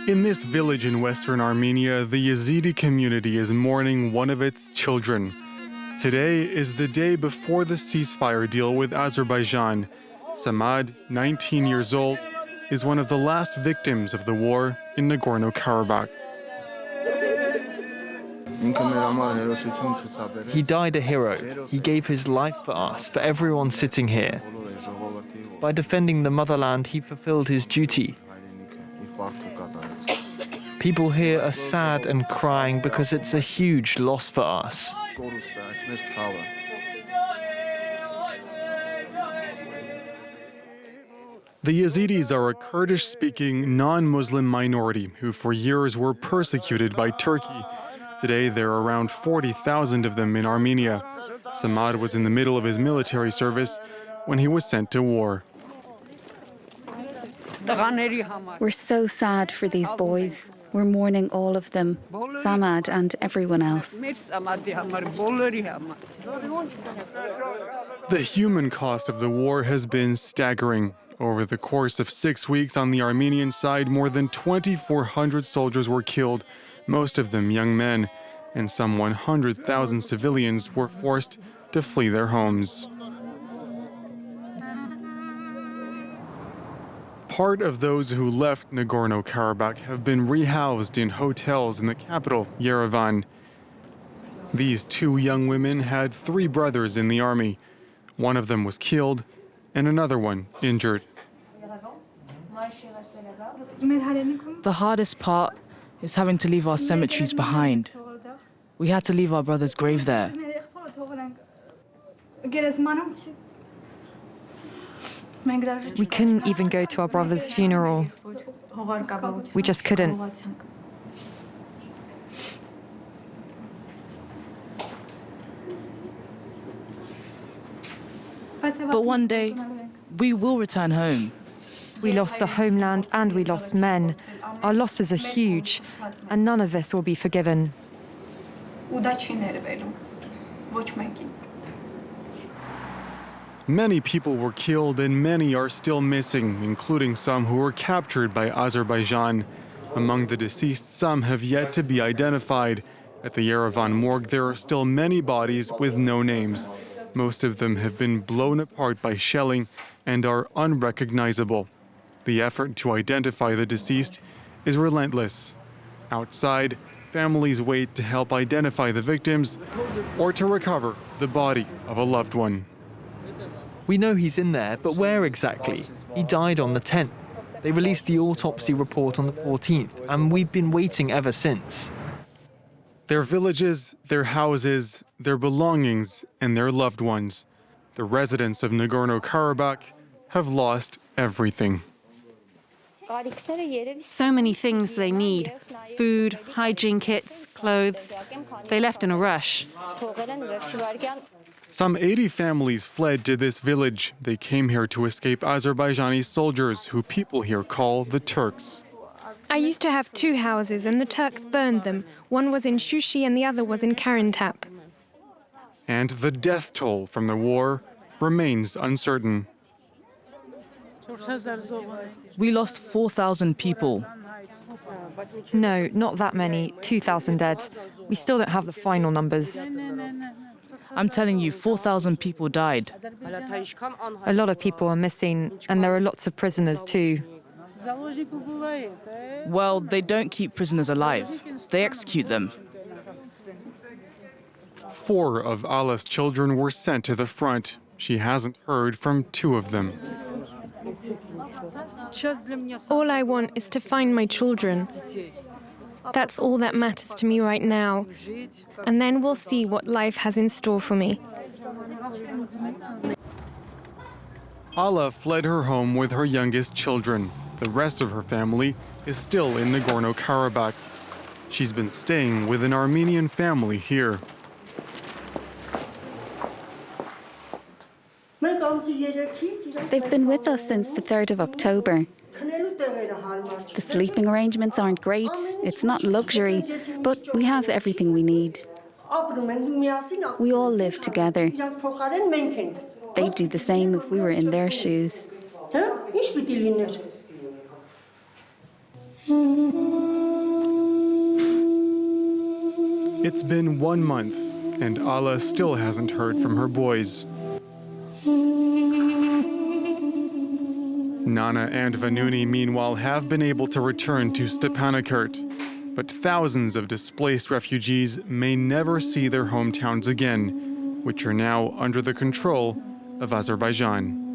In this village in western Armenia, the Yazidi community is mourning one of its children. Today is the day before the ceasefire deal with Azerbaijan. Samad, 19 years old, is one of the last victims of the war in Nagorno-Karabakh. He died a hero. He gave his life for us, for everyone sitting here. By defending the motherland, he fulfilled his duty. People here are sad and crying because it's a huge loss for us. The Yazidis are a Kurdish-speaking, non-Muslim minority who for years were persecuted by Turkey. Today, there are around 40,000 of them in Armenia. Samad was in the middle of his military service when he was sent to war. We're so sad for these boys. We're mourning all of them, Samad and everyone else. The human cost of the war has been staggering. Over the course of 6 weeks on the Armenian side, more than 2,400 soldiers were killed, most of them young men, and some 100,000 civilians were forced to flee their homes. Part of those who left Nagorno-Karabakh have been rehoused in hotels in the capital, Yerevan. These two young women had 3 brothers in the army. One of them was killed and another one injured. The hardest part is having to leave our cemeteries behind. We had to leave our brother's grave there. We couldn't even go to our brother's funeral. We just couldn't. But one day, we will return home. We lost a homeland and we lost men. Our losses are huge, and none of this will be forgiven. Many people were killed and many are still missing, including some who were captured by Azerbaijan. Among the deceased, some have yet to be identified. At the Yerevan morgue, there are still many bodies with no names. Most of them have been blown apart by shelling and are unrecognizable. The effort to identify the deceased is relentless. Outside, families wait to help identify the victims or to recover the body of a loved one. We know he's in there, but where exactly? He died on the 10th. They released the autopsy report on the 14th, and we've been waiting ever since. Their villages, their houses, their belongings, and their loved ones. The residents of Nagorno-Karabakh have lost everything. So many things they need: food, hygiene kits, clothes. They left in a rush. Some 80 families fled to this village. They came here to escape Azerbaijani soldiers, who people here call the Turks. I used to have 2 houses and the Turks burned them. One was in Shushi and the other was in Karintap. And the death toll from the war remains uncertain. We lost 4,000 people. No, not that many, 2,000 dead. We still don't have the final numbers. I'm telling you, 4,000 people died. A lot of people are missing, and there are lots of prisoners too. Well, they don't keep prisoners alive. They execute them. 4 of Allah's children were sent to the front. She hasn't heard from 2 of them. All I want is to find my children. That's all that matters to me right now. And then we'll see what life has in store for me. Allah fled her home with her youngest children. The rest of her family is still in Nagorno-Karabakh. She's been staying with an Armenian family here. They've been with us since the 3rd of October. The sleeping arrangements aren't great, it's not luxury, but we have everything we need. We all live together. They'd do the same if we were in their shoes. It's been 1 month, and Alla still hasn't heard from her boys. Nana and Vanuni, meanwhile, have been able to return to Stepanakert, but thousands of displaced refugees may never see their hometowns again, which are now under the control of Azerbaijan.